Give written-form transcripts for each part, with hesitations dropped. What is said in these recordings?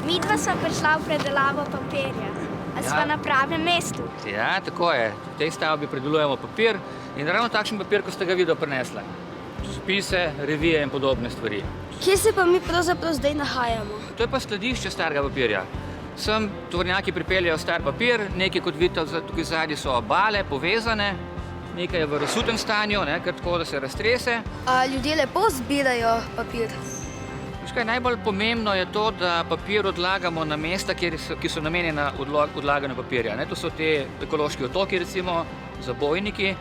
Midva sva prišla v predelavo papirja. A sva na pravem mestu? Ja, tako je. V tej stavbi predelujemo papir in ravno takšen papir, kot ste ga video prinesla. Časopise, revije in podobne stvari. Kje se pa mi pravzaprav zdaj nahajamo? To je pa skladišče starega papirja. Sem tovornjaki pripeljajo star papir, nekaj, kot vidite, tukaj zadnji so obale povezane, nekaj je v razsutem stanju, ker tako, da se raztrese. A ljudje lepo zbirajo papir? Najbolj pomembno je to, da papir odlagamo na mesta, ki so namenjena odlaganju papirja. To so te ekološki otoki, recimo, zabojniki.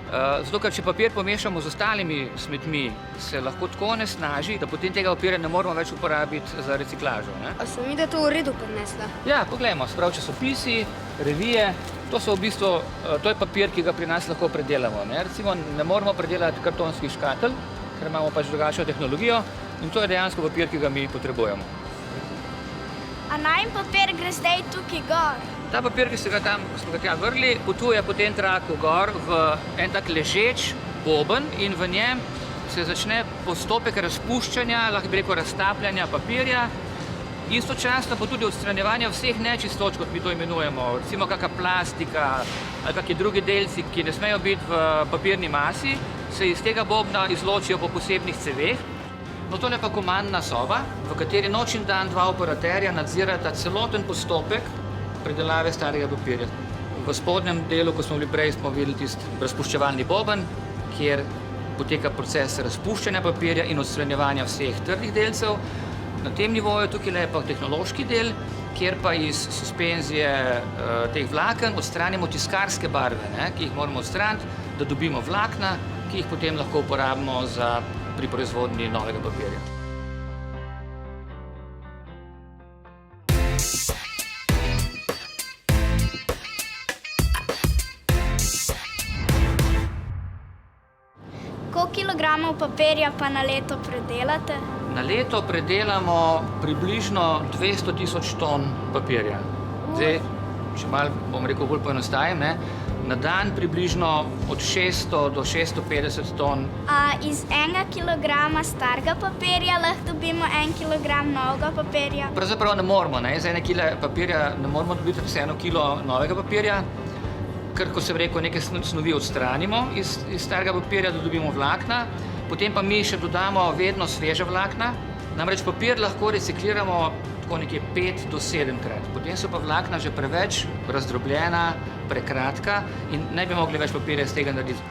Zato, ker če papir pomešamo z ostalimi smetmi, se lahko tako onesnaži, da potem tega papirja ne moramo več uporabiti za reciklažo. A se mi da to v redu prinesla? Ja, poglejmo, sprav časopisi, revije, to je papir, ki ga pri nas lahko predelamo. Recimo, ne moramo predelati kartonskih škatel, ker imamo pač drugačno tehnologijo in to je dejansko papir, ki ga mi potrebujemo. A najin papir gre zdaj tukaj gor? Ta papir, ki smo ga tja vrli, potuje po tem traku gor v en tak ležeč boben in v njem se začne postopek razpuščanja, lahko bi rekel raztapljanja papirja, istočasno pa tudi odstranjevanja vseh nečistoč, kot mi to imenujemo, recimo kakšna plastika ali kakšni drugi delci, ki ne smejo biti v papirni masi, se iz tega bobna izločijo po posebnih ceveh. No, tole pa komandna soba, v kateri noč in dan dva operaterja nadzirata celoten postopek predelave starega papirja. V spodnjem delu, ko smo bili prej, smo videli tisti razpuščevalni boben, kjer poteka proces razpuščanja papirja in odstranjevanja vseh trdih delcev. Na tem nivoju tukaj je pa tehnološki del, kjer pa iz suspenzije teh vlaken odstranimo tiskarske barve, ki jih moramo odstraniti, da dobimo vlakna, ki jih potem lahko uporabimo pri proizvodnji novega papirja. Koliko kilogramov papirja pa na leto predelate? Na leto predelamo približno 200 tisoč ton papirja. Zdaj, če malo, bom rekel, bolj poenostavim, na dan približno od 600 do 650 ton. A iz enega kilograma starega papirja lahko dobimo 1 kilogram novega papirja? Pravzaprav ne moramo, iz 1 kila papirja ne moramo dobiti vseeno kilo novega papirja, ker, ko sem rekel, neke snovi odstranimo iz starega papirja, da dobimo vlakna, potem pa mi še dodamo vedno sveže vlakna. Namreč papir lahko recikliramo tako nekje 5 do 7 krat. Potem so pa vlakna že preveč razdrobljena, prekratka in ne bi mogli več papirja iz tega narediti.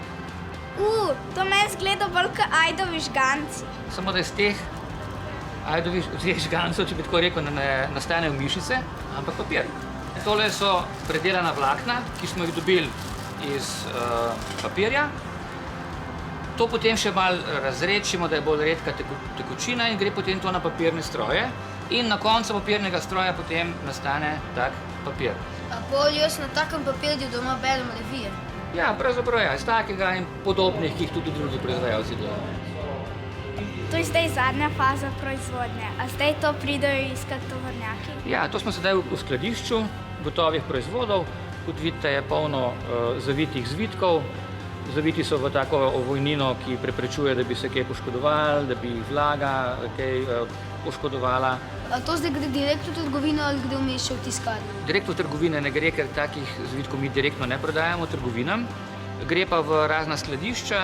To meni zgleda bolj kot ajdovi žganci. Samo da iz teh ajdovih žgancov, če bi tako rekel, ne nastanejo mišice, ampak papir. Tole so predelana vlakna, ki smo jih dobili iz papirja. To potem še malo razredčimo, da je bolj redka tekočina in gre potem to na papirne stroje. In na koncu papirnega stroja potem nastane tak papir. A bolj jaz na takem papirju doma berem revije? Ja, pravzaprav iz takega in podobnih, ki jih tudi drugi proizvajalci delajo. To je zdaj zadnja faza proizvodnje. A zdaj to pridejo iskat tovornjaki? Ja, to smo sedaj v skladišču gotovih proizvodov. Kot vidite, je polno zavitih zvitkov. Zaviti so v tako ovojnino, ki preprečuje, da bi se kaj poškodovali, da bi vlaga kaj poškodovala. A to zdaj gre direktno v trgovino ali gre vmes še v tiskarno? Direktno v trgovine ne gre, ker takih zvitkov mi direktno ne prodajamo trgovinam. Gre pa v razna skladišča,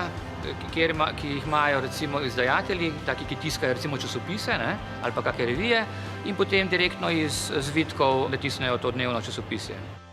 ki jih imajo recimo izdajatelji, taki, ki tiskajo recimo časopise ali pa kakšne revije in potem direktno iz zvitkov natisnejo to dnevno časopisje.